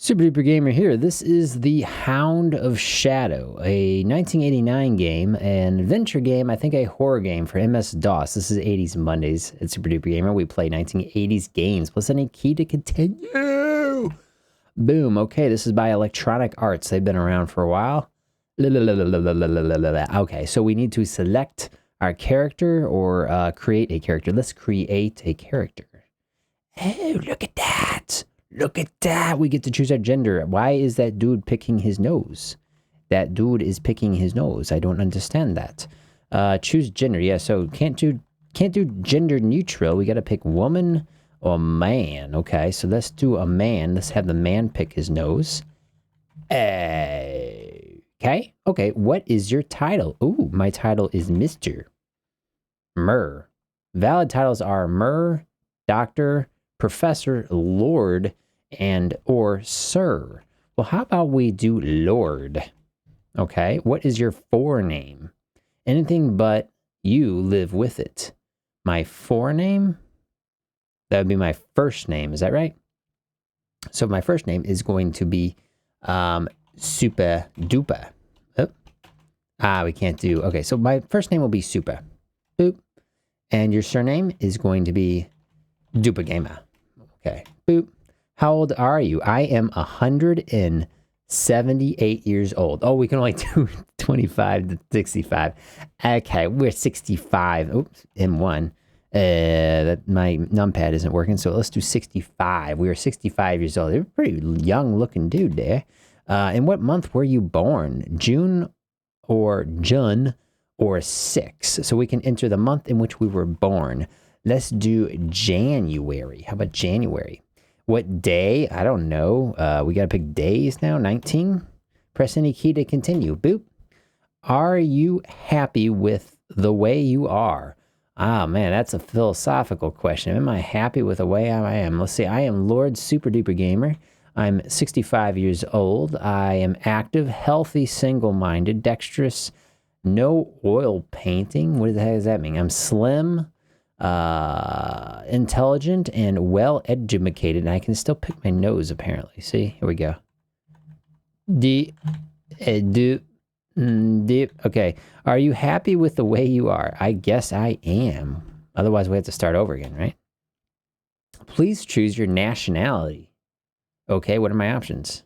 Super Duper Gamer here. This is the Hound of Shadow, a 1989 game, an adventure game, I think a horror game for MS-DOS. This is 80s Mondays at Super Duper Gamer. We play 1980s games, plus any key to continue. Boom. Okay, this is by Electronic Arts. They've been around for a while. Okay, so we need to select our character or create a character. Let's create a character. Oh, look at that. Look at that. We get to choose our gender. Why is that dude picking his nose? That dude is picking his nose. I don't understand that. Choose gender. Yeah, so can't do gender neutral. We got to pick woman or man. Okay, so let's do a man. Let's have the man pick his nose. Okay. Okay, what is your title? Ooh, my title is Mr. Murr. Valid titles are Murr, Doctor, Professor, Lord, and or Sir. Well, how about we do Lord? Okay, what is your forename? Anything but you live with it. My forename? That would be my first name, is that right? So my first name is going to be Super Duper. Oh. We can't do, okay, so my first name will be Super. Boop. And your surname is going to be Duper Gamer. Okay, boop. How old are you? I am 178 years old. Oh, we can only do 25 to 65. Okay, we're 65. Oops, M1. That my numpad isn't working, so let's do 65. We are 65 years old. You're a pretty young looking dude there. In what month were you born? June or 6? So we can enter the month in which we were born. Let's do January. How about January? What day? I don't know. We got to pick days now. 19. Press any key to continue. Boop. Are you happy with the way you are? Ah, man, that's a philosophical question. Am I happy with the way I am? Let's see. I am Lord Super Duper Gamer. I'm 65 years old. I am active, healthy, single-minded, dexterous, no oil painting. What the heck does that mean? I'm slim, intelligent, and well-educated. And I can still pick my nose, apparently. See? Here we go. Okay. Are you happy with the way you are? I guess I am. Otherwise, we have to start over again, right? Please choose your nationality. Okay, what are my options?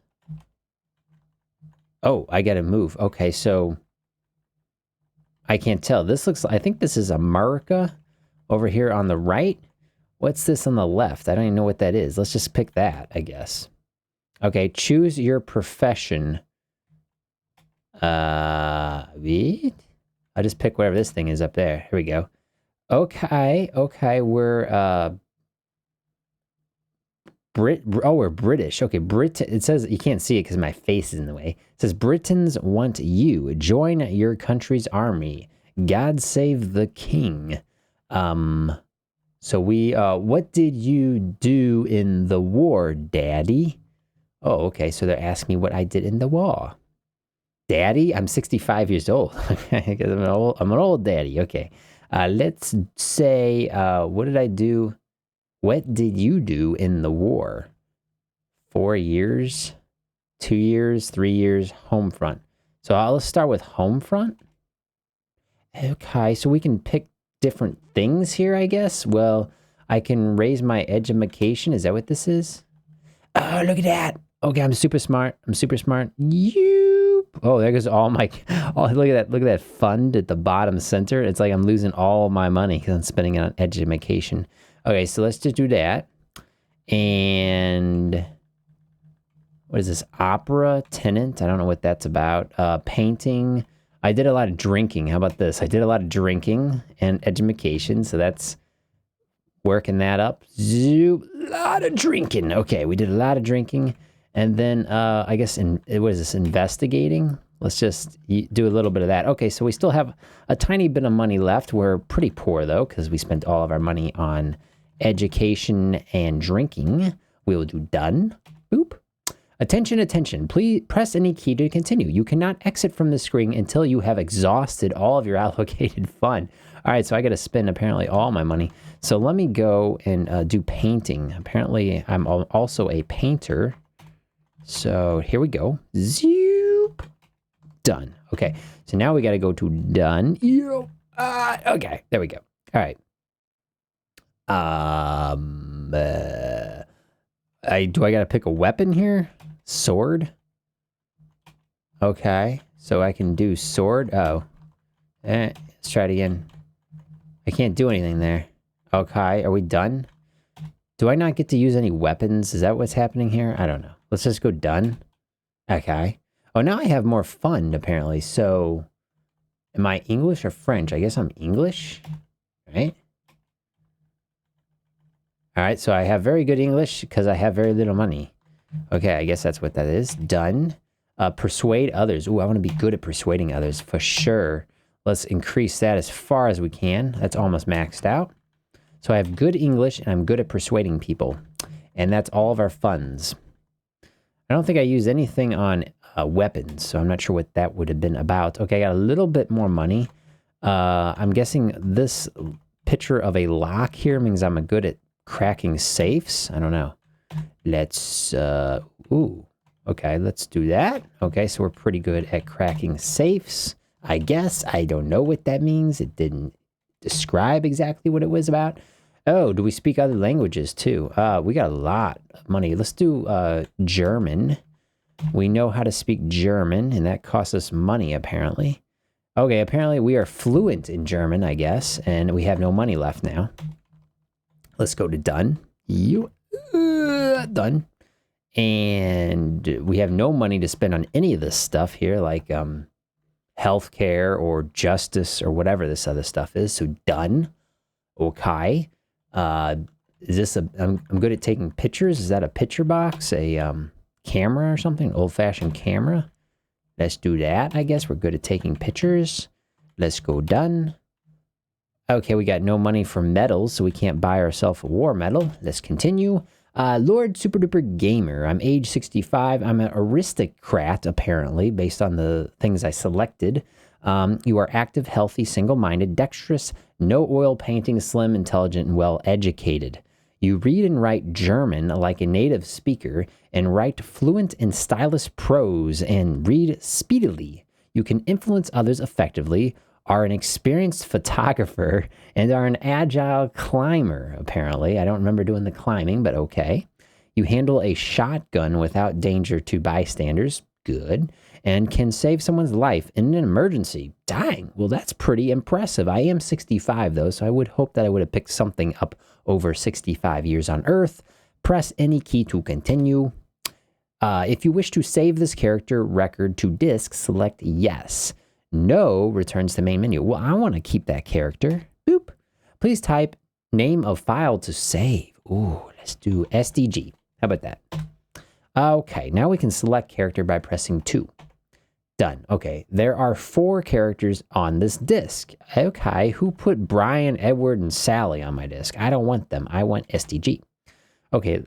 Oh, I gotta move. Okay, so I can't tell. This looks, I think this is America over here on the right. What's this on the left? I don't even know what that is. Let's just pick that, I guess. Okay, choose your profession. I just pick whatever this thing is up there. Here we go. Okay, we're we're British. Okay, it says, you can't see it because my face is in the way. It says, Britons want you. Join your country's army. God save the king. So we, what did you do in the war, Daddy? Oh, okay, so they're asking me what I did in the war. Daddy? I'm 65 years old. Okay, because I'm an old daddy. Okay. Let's say, what did I do? What did you do in the war? 4 years, 2 years, 3 years, home front. So let's start with home front. Okay, so we can pick different things here, I guess. Well, I can raise my education. Is that what this is? Oh, look at that. Okay, I'm super smart. Oh, there goes all my, look at that fund at the bottom center. It's like I'm losing all my money because I'm spending it on education. Okay, so let's just do that. And what is this? Opera, tenant. I don't know what that's about. Painting. I did a lot of drinking. How about this? I did a lot of drinking and education. So that's working that up. A lot of drinking. Okay, we did a lot of drinking. And then I guess, what is this? Investigating. Let's just do a little bit of that. Okay, so we still have a tiny bit of money left. We're pretty poor, though, because we spent all of our money on education and drinking. We will do done. Boop. Attention. Please press any key to continue. You cannot exit from the screen until you have exhausted all of your allocated fund. All right, so I got to spend apparently all my money. So let me go and do painting. Apparently, I'm also a painter. So here we go. Zoop. Done. Okay. So now we got to go to done. Okay. There we go. All right. Do I got to pick a weapon here? Sword. Okay. So I can do sword. Oh. Let's try it again. I can't do anything there. Okay. Are we done? Do I not get to use any weapons? Is that what's happening here? I don't know. Let's just go done. Okay. Oh, now I have more fun, apparently. So, am I English or French? I guess I'm English, right? All right, so I have very good English because I have very little money. Okay, I guess that's what that is. Done. Persuade others. Ooh, I want to be good at persuading others for sure. Let's increase that as far as we can. That's almost maxed out. So I have good English and I'm good at persuading people. And that's all of our funds. I don't think I used anything on weapons, so I'm not sure what that would have been about. Okay, I got a little bit more money. I'm guessing this picture of a lock here means I'm good at cracking safes. I don't know. Let's, okay, let's do that. Okay, so we're pretty good at cracking safes, I guess. I don't know what that means. It didn't describe exactly what it was about. Oh, do we speak other languages too? We got a lot of money. Let's do German. We know how to speak German, and that costs us money, apparently. Okay, apparently we are fluent in German, I guess, and we have no money left now. Let's go to done. Done. And we have no money to spend on any of this stuff here, like healthcare or justice or whatever this other stuff is. So done. Okay. Is this I'm good at taking pictures. Is that a picture box? A camera or something? Old-fashioned camera? Let's do that, I guess. We're good at taking pictures. Let's go done. Okay, we got no money for medals, so we can't buy ourselves a war medal. Let's continue. Lord Super Duper Gamer. I'm age 65. I'm an aristocrat, apparently, based on the things I selected. You are active, healthy, single-minded, dexterous, no oil painting, slim, intelligent, and well-educated. You read and write German like a native speaker and write fluent and stylish prose and read speedily. You can influence others effectively, are an experienced photographer, and are an agile climber, apparently. I don't remember doing the climbing, but okay. You handle a shotgun without danger to bystanders. Good. And can save someone's life in an emergency. Dang, well, that's pretty impressive. I am 65, though, so I would hope that I would have picked something up over 65 years on Earth. Press any key to continue. If you wish to save this character record to disk, select yes. No returns to main menu. Well, I want to keep that character. Boop. Please type name of file to save. Ooh, let's do SDG. How about that? Okay, now we can select character by pressing 2. Done. Okay, there are 4 characters on this disc. Okay, who put Brian, Edward, and Sally on my disc? I don't want them. I want SDG. Okay,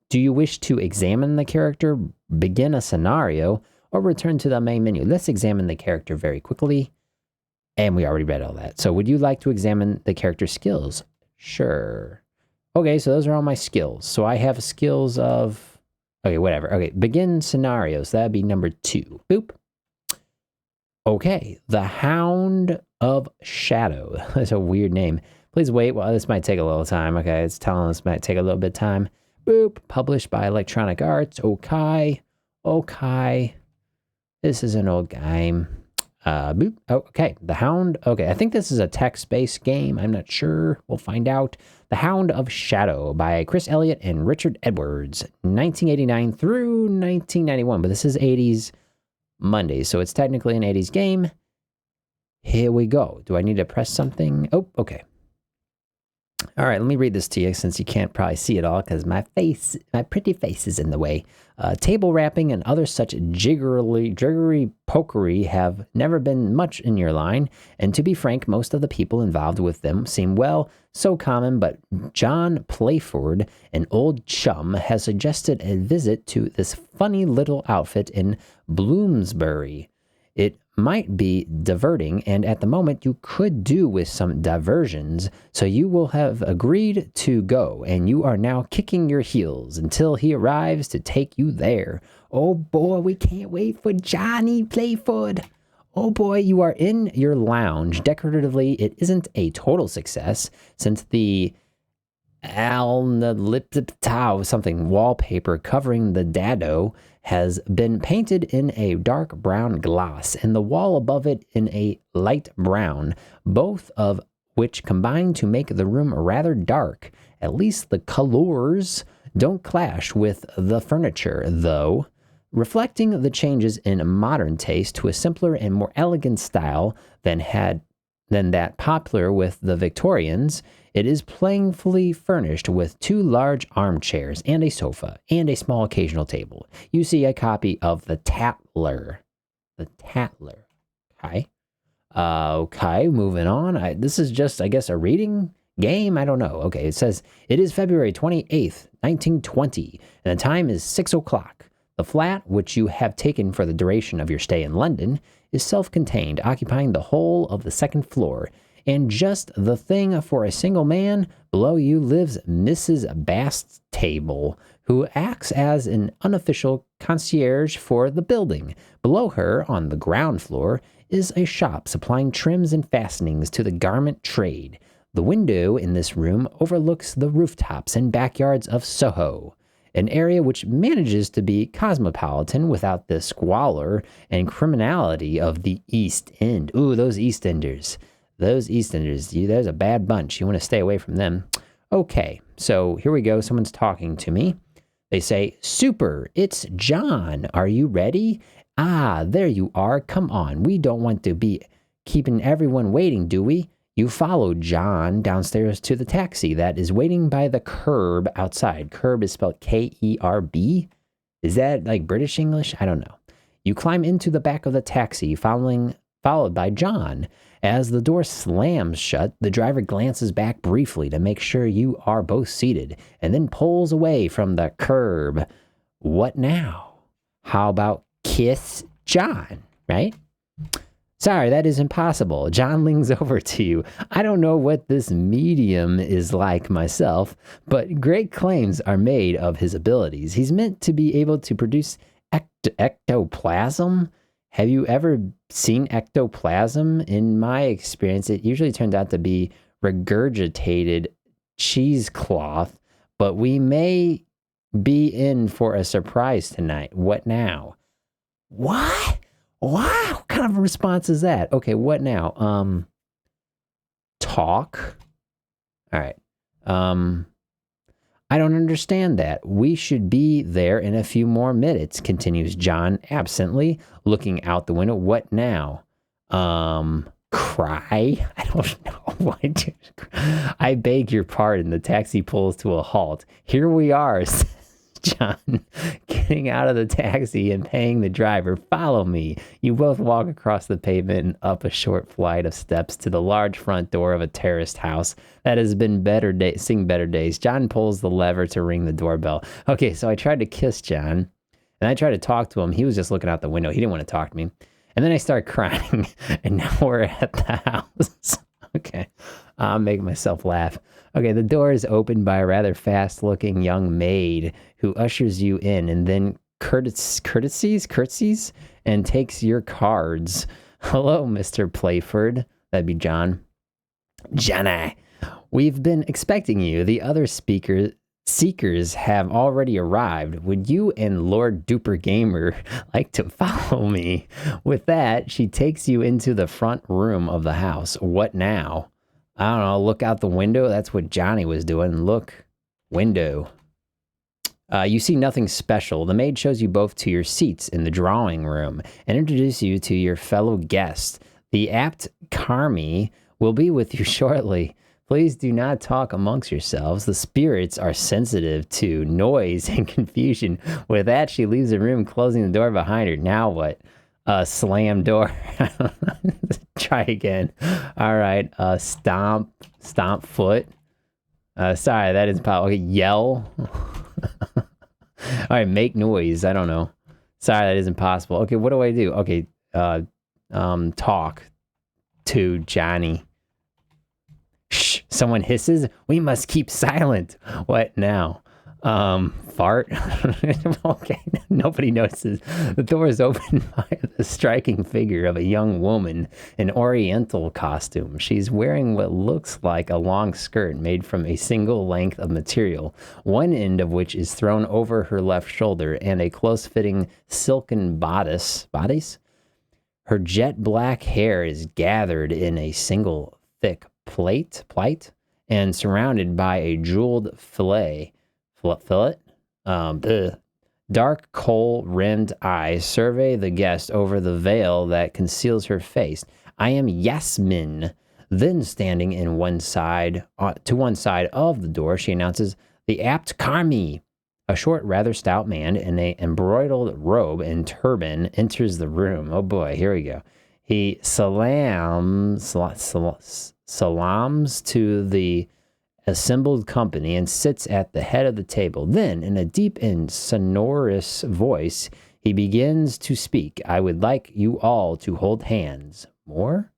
do you wish to examine the character, begin a scenario, or return to the main menu? Let's examine the character very quickly. And we already read all that. So would you like to examine the character's skills? Sure. Okay, so those are all my skills. So I have skills of... Okay, whatever. Okay, begin scenarios. That'd be number 2. Boop. Okay, the Hound of Shadow. That's a weird name. Please wait. Well, this might take a little time. Okay, it's telling us might take a little bit of time. Boop. Published by Electronic Arts. Okay. Okay. This is an old game. Boop. Oh, okay. The Hound. Okay, I think this is a text-based game. I'm not sure. We'll find out. The Hound of Shadow by Chris Elliott and Richard Edwards. 1989 through 1991. But this is 80s Monday, so it's technically an 80s game. Here we go. Do I need to press something? Oh, okay. All right, let me read this to you since you can't probably see it all because my pretty face is in the way. Table rapping and other such jiggery pokery have never been much in your line, and to be frank, most of the people involved with them seem, well, so common, but John Playford, an old chum, has suggested a visit to this funny little outfit in Bloomsbury. It might be diverting, and at the moment you could do with some diversions, so you will have agreed to go, and you are now kicking your heels until he arrives to take you there. Oh boy, we can't wait for Johnny Playford. Oh boy, you are in your lounge. Decoratively, it isn't a total success, since the something wallpaper covering the dado has been painted in a dark brown gloss, and the wall above it in a light brown, both of which combine to make the room rather dark. At least the colors don't clash with the furniture, though, reflecting the changes in modern taste to a simpler and more elegant style than that popular with the Victorians. It is playfully furnished with 2 large armchairs and a sofa and a small occasional table. You see a copy of The Tatler. The Tatler. Okay. Okay, moving on. This is just, I guess, a reading game? I don't know. Okay, it says, it is February 28th, 1920, and the time is 6 o'clock. The flat, which you have taken for the duration of your stay in London, is self-contained, occupying the whole of the second floor, and just the thing for a single man. Below you lives Mrs. Bastable, who acts as an unofficial concierge for the building. Below her, on the ground floor, is a shop supplying trims and fastenings to the garment trade. The window in this room overlooks the rooftops and backyards of Soho, an area which manages to be cosmopolitan without the squalor and criminality of the East End. Ooh, those East Enders. There's a bad bunch. You want to stay away from them. Okay, so here we go. Someone's talking to me. They say, super, it's John. Are you ready? Ah, there you are. Come on. We don't want to be keeping everyone waiting, do we? You follow John downstairs to the taxi that is waiting by the curb outside. Curb is spelled K-E-R-B. Is that like British English? I don't know. You climb into the back of the taxi, followed by John. As the door slams shut, the driver glances back briefly to make sure you are both seated, and then pulls away from the curb. What now? How about kiss John, right? Sorry, that is impossible. John leans over to you. I don't know what this medium is like myself, but great claims are made of his abilities. He's meant to be able to produce ectoplasm. Have you ever seen ectoplasm? In my experience, it usually turns out to be regurgitated cheesecloth, but we may be in for a surprise tonight. What now? What? Wow, what kind of a response is that? Okay, what now? Talk? All right. I don't understand that. We should be there in a few more minutes, continues John absently, looking out the window. What now? Cry? I don't know. What? I beg your pardon. The taxi pulls to a halt. Here we are, says John, getting out of the taxi and paying the driver. Follow me. You both walk across the pavement and up a short flight of steps to the large front door of a terraced house that has been seen better days. John pulls the lever to ring the doorbell. Okay, so I tried to kiss John, and I tried to talk to him. He was just looking out the window. He didn't want to talk to me. And then I start crying, and now we're at the house. Okay, I'm making myself laugh. Okay, the door is opened by a rather fast-looking young maid who ushers you in and then curtsies, and takes your cards. Hello, Mr. Playford. That'd be John. Johnny, we've been expecting you. The other seekers have already arrived. Would you and Lord Duper Gamer like to follow me? With that, she takes you into the front room of the house. What now? I don't know, look out the window. That's what Johnny was doing. Look, window. You see nothing special. The maid shows you both to your seats in the drawing room and introduces you to your fellow guests. The apt Carmi will be with you shortly. Please do not talk amongst yourselves. The spirits are sensitive to noise and confusion. With that, she leaves the room, closing the door behind her. Now what? Slam door. Try again. All right. Stomp foot. Sorry, that isn't possible. Okay, yell. All right, make noise. I don't know. Sorry, that isn't possible. Okay, what do I do? Okay, talk to Johnny. Shh, someone hisses. We must keep silent. What now? Fart? Okay, nobody notices. The door is opened by the striking figure of a young woman in oriental costume. She's wearing what looks like a long skirt made from a single length of material, one end of which is thrown over her left shoulder, and a close-fitting silken bodice. Her jet black hair is gathered in a single thick plait, and surrounded by a jeweled fillet. Dark coal-rimmed eyes survey the guest over the veil that conceals her face. I am Yasmin. Then, standing to one side of the door, she announces the apt Karmi. A short, rather stout man in an embroidered robe and turban enters the room. Oh boy, here we go. He salams to the assembled company and sits at the head of the table. Then, in a deep and sonorous voice, he begins to speak. I would like you all to hold hands. More?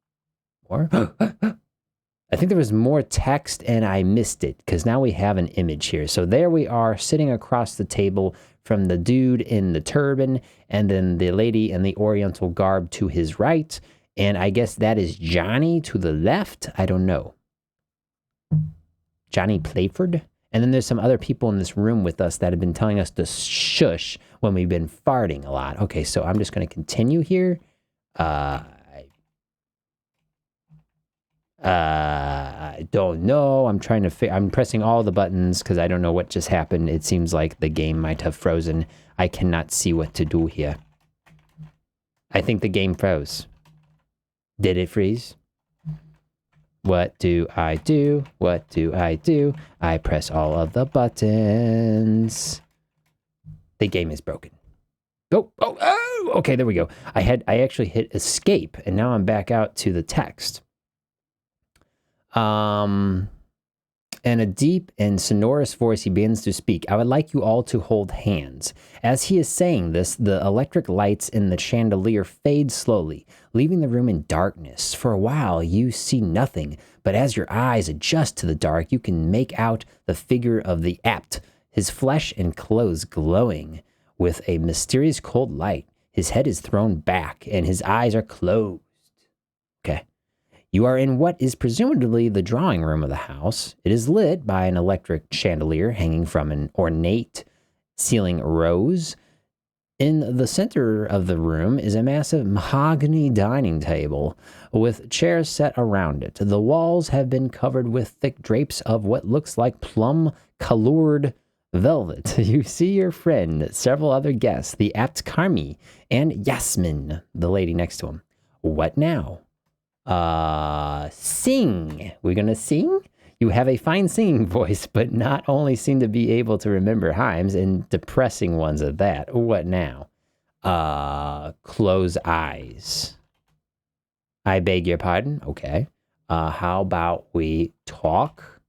I think there was more text and I missed it because now we have an image here. So there we are sitting across the table from the dude in the turban and then the lady in the oriental garb to his right. And I guess that is Johnny to the left. I don't know. Johnny Playford. And then there's some other people in this room with us that have been telling us to shush when we've been farting a lot. Okay, so I'm just going to continue here. I don't know. I'm pressing all the buttons because I don't know what just happened. It seems like the game might have frozen. I cannot see what to do here. I think the game froze. Did it freeze? What do I do? What do I do? I press all of the buttons. The game is broken. Oh, okay, there we go. I actually hit escape and now I'm back out to the text. In a deep and sonorous voice, he begins to speak. I would like you all to hold hands. As he is saying this, the electric lights in the chandelier fade slowly, leaving the room in darkness. For a while, you see nothing, but as your eyes adjust to the dark, you can make out the figure of the apt, his flesh and clothes glowing with a mysterious cold light. His head is thrown back, and his eyes are closed. Okay. You are in what is presumably the drawing room of the house. It is lit by an electric chandelier hanging from an ornate ceiling rose. In the center of the room is a massive mahogany dining table with chairs set around it. The walls have been covered with thick drapes of what looks like plum-colored velvet. You see your friend, several other guests, the apt Karmi, and Yasmin, the lady next to him. What now? Sing. We're gonna sing? You have a fine singing voice, but not only seem to be able to remember hymns and depressing ones at that. What now? Close eyes. I beg your pardon? Okay. How about we talk?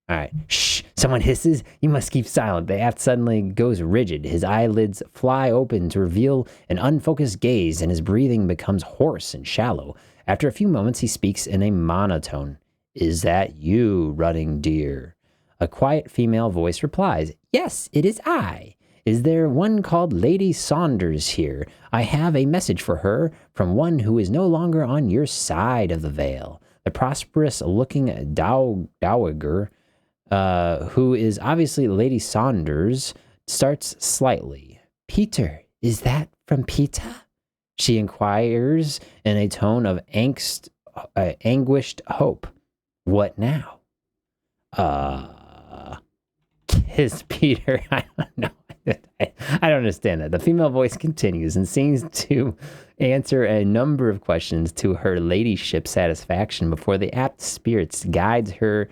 All right. Shh. Someone hisses. You must keep silent. The apt suddenly goes rigid. His eyelids fly open to reveal an unfocused gaze, and his breathing becomes hoarse and shallow. After a few moments, he speaks in a monotone. Is that you, running deer? A quiet female voice replies, Yes, it is I. Is there one called Lady Saunders here? I have a message for her from one who is no longer on your side of the veil. The prosperous-looking dowager, who is obviously Lady Saunders, starts slightly. Peter, is that from Peter? She inquires in a tone of anguished hope. What now? Kiss Peter. I don't know. I don't understand that. The female voice continues and seems to answer a number of questions to her ladyship's satisfaction before the apt spirits guides her,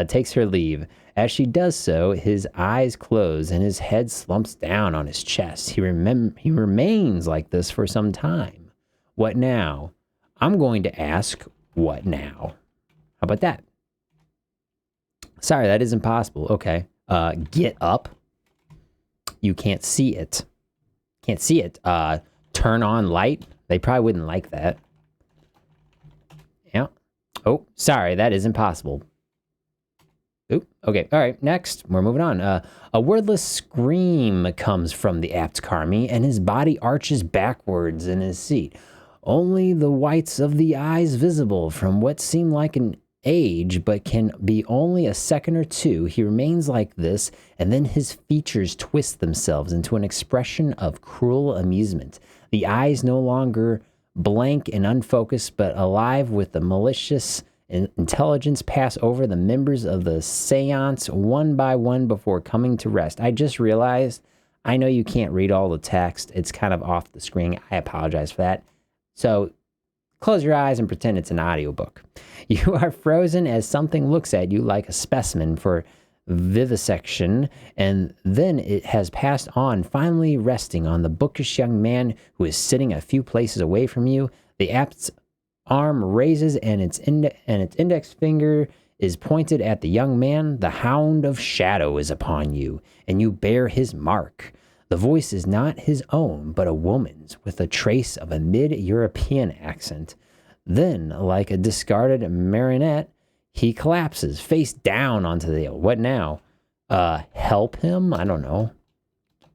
takes her leave. As she does so, his eyes close and his head slumps down on his chest. He remains like this for some time. What now? I'm going to ask, what now? How about that? Sorry, that is impossible. Okay. Get up. You can't see it. Can't see it. Turn on light. They probably wouldn't like that. Oh, sorry, that isn't possible. Oop, okay, all right, next, we're moving on. A wordless scream comes from the apt Carmi, and his body arches backwards in his seat. Only the whites of the eyes visible from what seem like an age, but can be only a second or two. He remains like this, and then his features twist themselves into an expression of cruel amusement. The eyes no longer blank and unfocused, but alive with the malicious intelligence pass over the members of the seance one by one before coming to rest. I just realized, I know you can't read all the text. It's kind of off the screen. I apologize for that. So close your eyes and pretend it's an audiobook. You are frozen as something looks at you like a specimen for vivisection, and then it has passed on, finally resting on the bookish young man who is sitting a few places away from you. The apt's arm raises and its index finger is pointed at the young man. The hound of shadow is upon you, and you bear his mark. The voice is not his own, but a woman's, with a trace of a mid-European accent. Then, like a discarded marionette, he collapses face down onto the hill. What now? Help him? I don't know.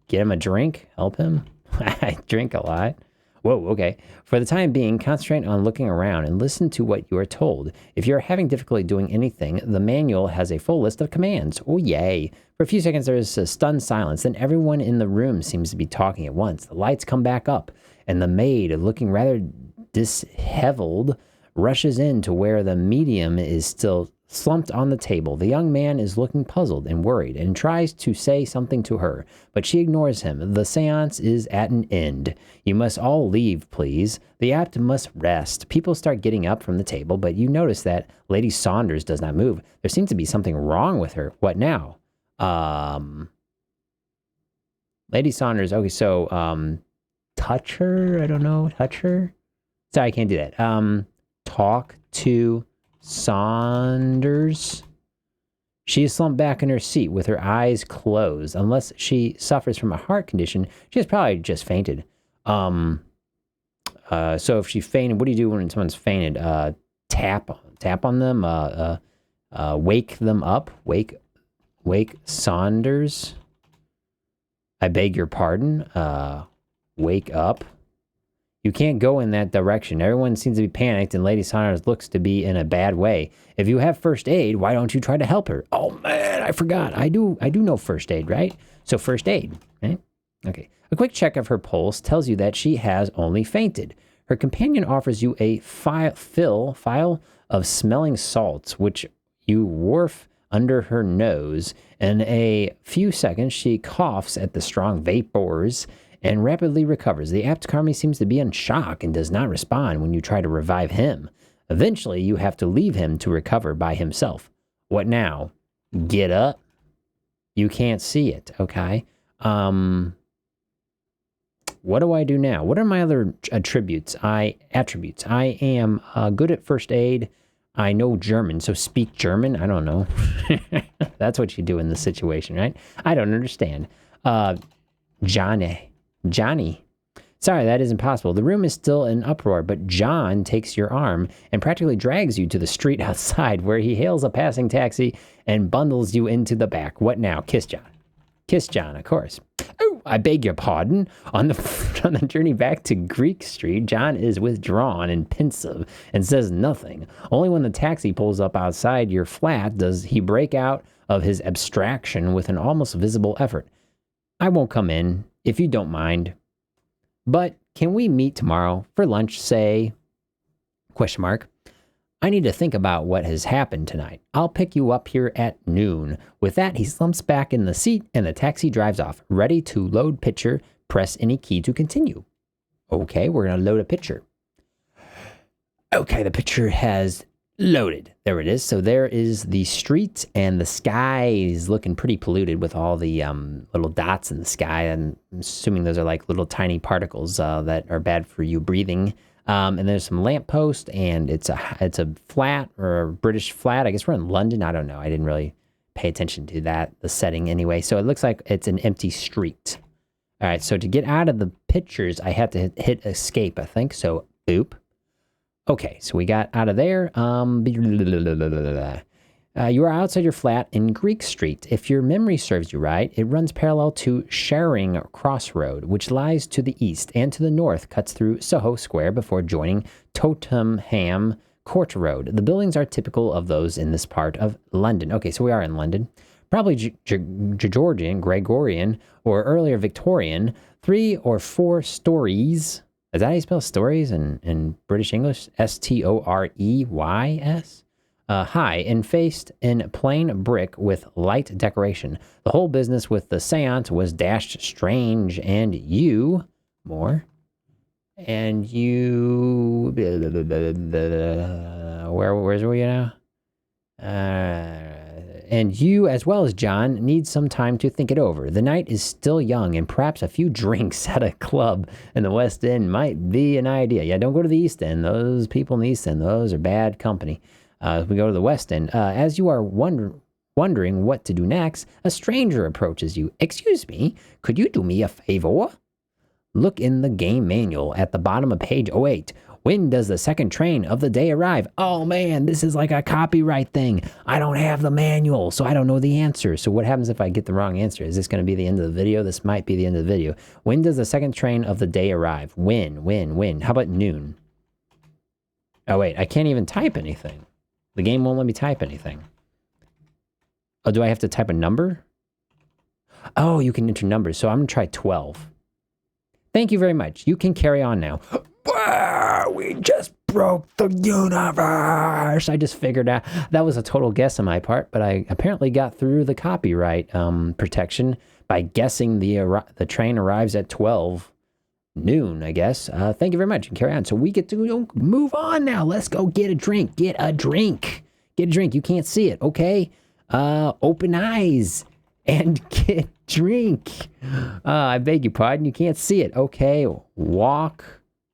Get him a drink? Help him? I drink a lot. Whoa, okay. For the time being, concentrate on looking around and listen to what you are told. If you're having difficulty doing anything, the manual has a full list of commands. Oh, yay. For a few seconds, there is a stunned silence. Then everyone in the room seems to be talking at once. The lights come back up, and the maid, looking rather disheveled, rushes in to where the medium is still slumped on the table. The young man is looking puzzled and worried and tries to say something to her, but she ignores him. The seance is at an end. You must all leave, please. The apt must rest. People start getting up from the table, but you notice that Lady Saunders does not move. There seems to be something wrong with her. What now? Lady Saunders, okay, so, touch her? I don't know. Touch her? Sorry, I can't do that. Talk to Saunders. She is slumped back in her seat with her eyes closed. Unless she suffers from a heart condition, she has probably just fainted. So if she fainted, what do you do when someone's fainted? Tap on them. Wake them up. Wake Saunders. I beg your pardon. Wake up. You can't go in that direction. Everyone seems to be panicked, and Lady Saunders looks to be in a bad way. If you have first aid, why don't you try to help her? Oh man, I forgot. I do know first aid, right? So first aid, right? Okay. A quick check of her pulse tells you that she has only fainted. Her companion offers you a file of smelling salts, which you wharf under her nose. In a few seconds, she coughs at the strong vapors and rapidly recovers. The apt Carmi seems to be in shock and does not respond when you try to revive him. Eventually, you have to leave him to recover by himself. What now? Get up? You can't see it, okay? What do I do now? What are my other attributes? I am good at first aid. I know German, so speak German. I don't know. That's what you do in this situation, right? I don't understand. Johnny. Sorry, that isn't possible. The room is still in uproar, but John takes your arm and practically drags you to the street outside, where he hails a passing taxi and bundles you into the back. What now? Kiss John. Kiss John, of course. Oh, I beg your pardon. On the journey back to Greek Street, John is withdrawn and pensive and says nothing. Only when the taxi pulls up outside your flat does he break out of his abstraction with an almost visible effort. I won't come in, if you don't mind. But can we meet tomorrow for lunch, say? ? I need to think about what has happened tonight. I'll pick you up here at noon. With that, he slumps back in the seat and the taxi drives off. Ready to load picture. Press any key to continue. Okay, we're going to load a picture. Okay, the picture has loaded. There it is. So there is the street, and the sky is looking pretty polluted with all the little dots in the sky. And I'm assuming those are like little tiny particles that are bad for you breathing. And there's some lamppost, and it's a flat, or a British flat. I guess we're in London. I don't know. I didn't really pay attention to the setting anyway. So it looks like it's an empty street. All right. So to get out of the pictures, I have to hit escape, I think. So boop. Okay, so we got out of there. You are outside your flat in Greek Street. If your memory serves you right, it runs parallel to Charing Crossroad, which lies to the east, and to the north cuts through Soho Square before joining Tottenham Court Road. The buildings are typical of those in this part of London. Okay, so we are in London. Probably Georgian, Gregorian, or earlier Victorian. 3 or 4 stories. Is that how you spell stories in British English? Storeys? High and faced in plain brick with light decoration. The whole business with the seance was dashed strange, and you... More? And you... Where's we now? And you, as well as John, need some time to think it over. The night is still young, and perhaps a few drinks at a club in the West End might be an idea. Yeah, don't go to the East End. Those people in the East End, those are bad company. We go to the West End. As you are wondering what to do next, a stranger approaches you. Excuse me, could you do me a favor? Look in the game manual at the bottom of page 08. When does the second train of the day arrive? Oh man, this is like a copyright thing. I don't have the manual, so I don't know the answer. So what happens if I get the wrong answer? Is this going to be the end of the video? This might be the end of the video. When does the second train of the day arrive? When? How about noon? Oh wait, I can't even type anything. The game won't let me type anything. Oh, do I have to type a number? Oh, you can enter numbers. So I'm going to try 12. Thank you very much. You can carry on now. We just broke the universe. I just figured out. That was a total guess on my part, but I apparently got through the copyright protection by guessing the train arrives at 12 noon, I guess. Thank you very much. And carry on. So we get to move on now. Let's go get a drink. Get a drink. You can't see it, okay? Open eyes and get drink. I beg your pardon. You can't see it. Okay. Walk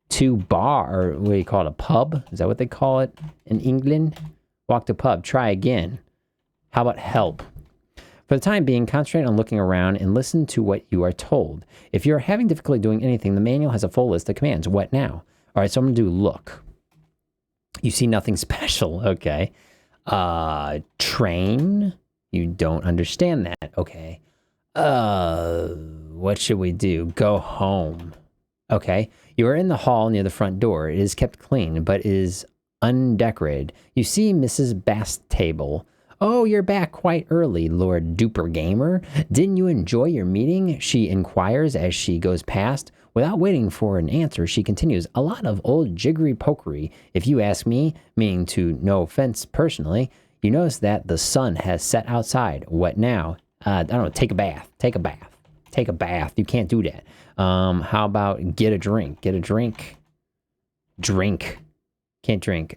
to bar, or what do you call it? A pub? Is that what they call it in England? Walk to pub. Try again. How about help? For the time being, concentrate on looking around and listen to what you are told. If you're having difficulty doing anything, the manual has a full list of commands. What now? All right, so I'm going to do look. You see nothing special. Okay. Train. You don't understand that. Okay. What should we do? Go home. Okay. You are in the hall near the front door. It is kept clean, but is undecorated. You see Mrs. Bastable. Oh, you're back quite early, Lord Duper Gamer. Didn't you enjoy your meeting? She inquires as she goes past. Without waiting for an answer, she continues, a lot of old jiggery pokery. If you ask me, meaning to no offense personally, you notice that the sun has set outside. What now? I don't know, take a bath. You can't do that. How about get a drink? Drink. Can't drink.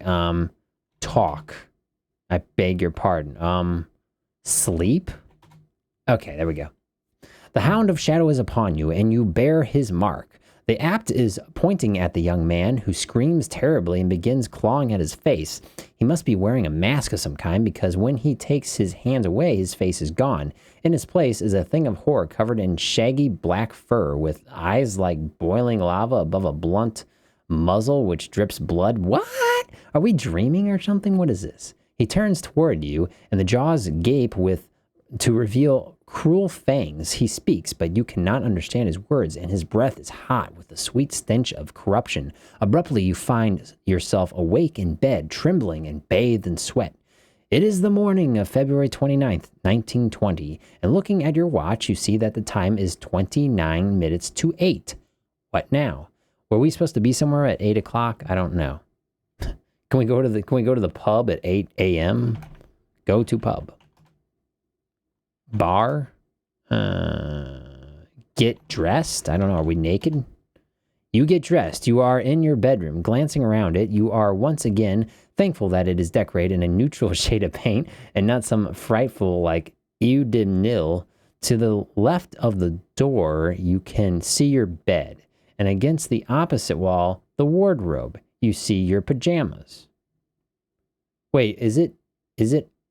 Talk. I beg your pardon. Sleep? Okay, there we go. The Hound of Shadow is upon you, and you bear his mark. The apt is pointing at the young man, who screams terribly and begins clawing at his face. He must be wearing a mask of some kind, because when he takes his hands away, his face is gone. In its place is a thing of horror covered in shaggy black fur, with eyes like boiling lava above a blunt muzzle which drips blood. What? Are we dreaming or something? What is this? He turns toward you, and the jaws gape to reveal cruel fangs. He speaks, but you cannot understand his words, and his breath is hot with the sweet stench of corruption. Abruptly, you find yourself awake in bed, trembling and bathed in sweat. It is the morning of February 29th, 1920, and looking at your watch, you see that the time is 29 minutes to 8. What now? Were we supposed to be somewhere at 8 o'clock? I don't know. Can we go to the pub at 8 a.m.? Go to pub. Bar? Get dressed? I don't know. Are we naked? You get dressed. You are in your bedroom. Glancing around it, you are once again thankful that it is decorated in a neutral shade of paint and not some frightful like eau de nil. To the left of the door, you can see your bed. And against the opposite wall, the wardrobe. You see your pajamas. Wait, is it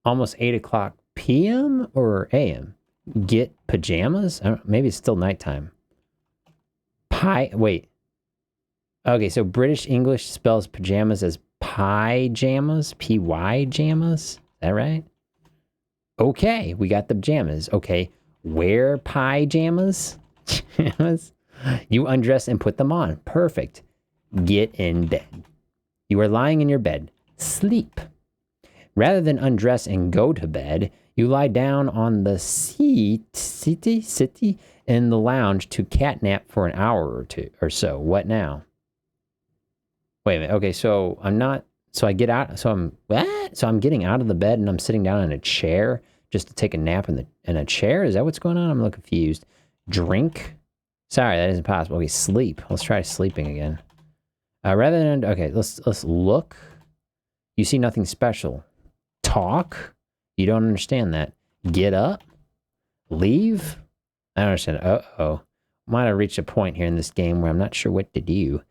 almost 8 o'clock p.m. or a.m.? Get pajamas? Maybe it's still nighttime. Wait. Okay, so British English spells pajamas as Pyjamas? Pyjamas? Is that right? Okay, we got the pajamas. Okay, wear pyjamas? Pajamas? You undress and put them on. Perfect. Get in bed. You are lying in your bed. Sleep. Rather than undress and go to bed, you lie down on the seat in the lounge to catnap for an hour or two or so. What now? Wait a minute. Okay, so I'm not. So I get out. So I'm what? So I'm getting out of the bed and I'm sitting down in a chair just to take a nap in a chair. Is that what's going on? I'm a little confused. Drink. Sorry, that isn't possible. Okay, sleep. Let's try sleeping again. Rather than okay, let's look. You see nothing special. Talk. You don't understand that. Get up. Leave. I don't understand. Uh-oh. Might have reached a point here in this game where I'm not sure what to do.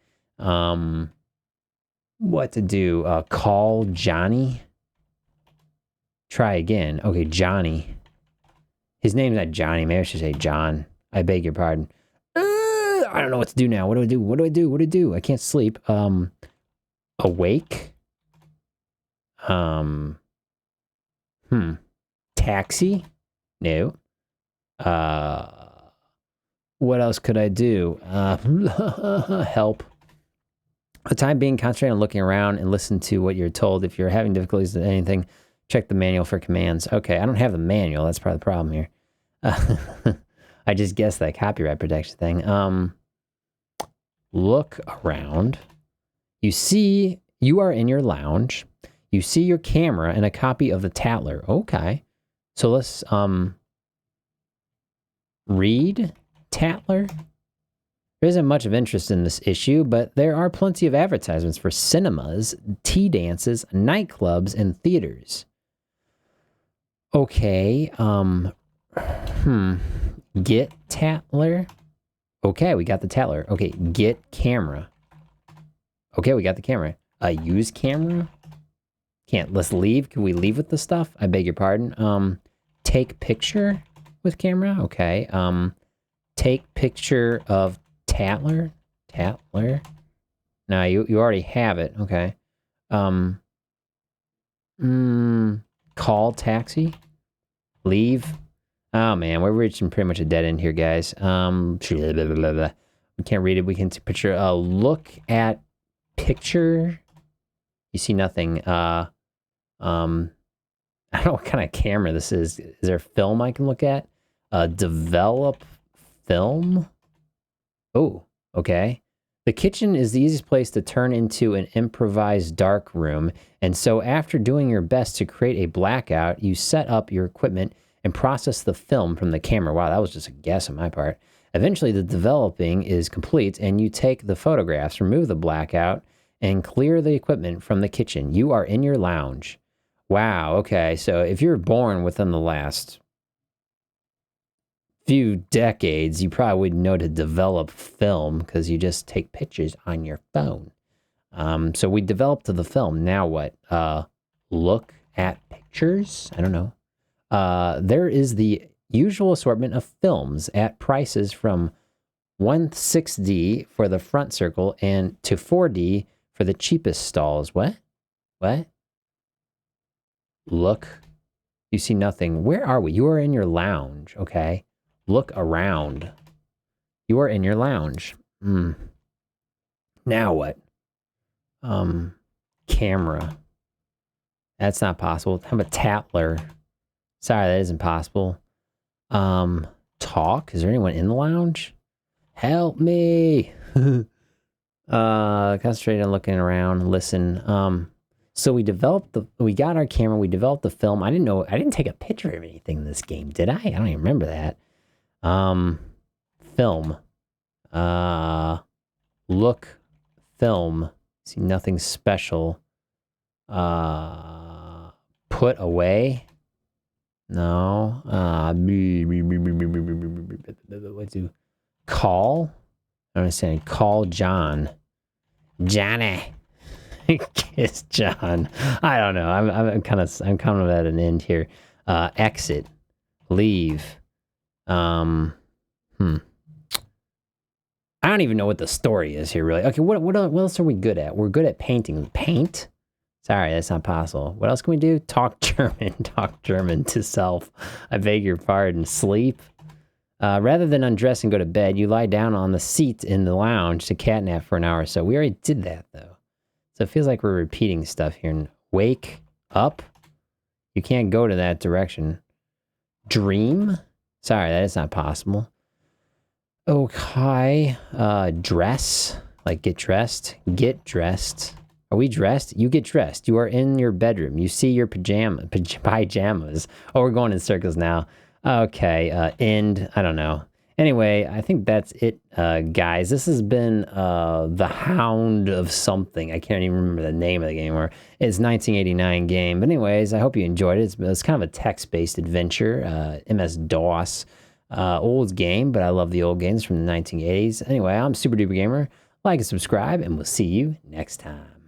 What to do? Call Johnny. Try again. Okay, Johnny. His name's not Johnny. Maybe I should say John. I beg your pardon. I don't know what to do now. What do I do? What do I do? What do I do? I can't sleep. Awake. Taxi? No. What else could I do? Help. For the time being, concentrate on looking around and listen to what you're told. If you're having difficulties with anything, check the manual for commands. Okay, I don't have the manual. That's part of the problem here. I just guessed that copyright protection thing. Look around. You see, you are in your lounge. You see your camera and a copy of the Tatler. Okay. So let's, read Tatler. There isn't much of interest in this issue, but there are plenty of advertisements for cinemas, tea dances, nightclubs, and theaters. Okay, get Tatler. Okay, we got the Tatler. Okay, get camera. Okay, we got the camera. Use camera? Can't. Let's leave. Can we leave with the stuff? I beg your pardon. Take picture with camera? Okay. Take picture of Tatler? Tatler? No, you already have it. Okay. Call taxi? Leave? Oh man, we're reaching pretty much a dead end here, guys. We can't read it. We can take picture. Look at picture. You see nothing. I don't know what kind of camera this is. Is there film I can look at? Develop film? Oh, okay. The kitchen is the easiest place to turn into an improvised dark room, and so after doing your best to create a blackout, you set up your equipment and process the film from the camera. Wow, that was just a guess on my part. Eventually, the developing is complete, and you take the photographs, remove the blackout, and clear the equipment from the kitchen. You are in your lounge. Wow, okay, so if you're born within the last few decades, you probably wouldn't know to develop film because you just take pictures on your phone. So we developed the film. Now what? Look at pictures? I don't know. There is the usual assortment of films at prices from 1/6D for the front circle and to 4D for the cheapest stalls. What? What? Look. You see nothing. Where are we? You are in your lounge, okay? Look around. You are in your lounge. Now what? Camera. That's not possible. How about Tatler? Sorry, that isn't possible. Talk? Is there anyone in the lounge? Help me. Concentrate on looking around. Listen. So we got our camera, we developed the film. I didn't take a picture of anything in this game, did I? I don't even remember that. Film. Look, film. See nothing special. Put away. No. What do? Call? I don't understand. Call John. Johnny. Kiss John. I don't know. I'm kind of at an end here. Exit. Leave. I don't even know what the story is here, really. Okay, what else are we good at? We're good at painting. Paint? Sorry, that's not possible. What else can we do? Talk German. Talk German to self. I beg your pardon. Sleep. Rather than undress and go to bed, you lie down on the seat in the lounge to catnap for an hour or so. We already did that, though. So it feels like we're repeating stuff here. Wake up. You can't go to that direction. Dream. Sorry, that is not possible. Okay. Dress. Like get dressed. Get dressed. Are we dressed? You get dressed. You are in your bedroom. You see your pajamas. Oh, we're going in circles now. Okay. End. I don't know. Anyway, I think that's it, guys. This has been the Hound of something. I can't even remember the name of the game anymore. It's a 1989 game. But anyways, I hope you enjoyed it. It's kind of a text-based adventure. MS-DOS. Old game, but I love the old games from the 1980s. Anyway, I'm Super Duper Gamer. Like and subscribe, and we'll see you next time.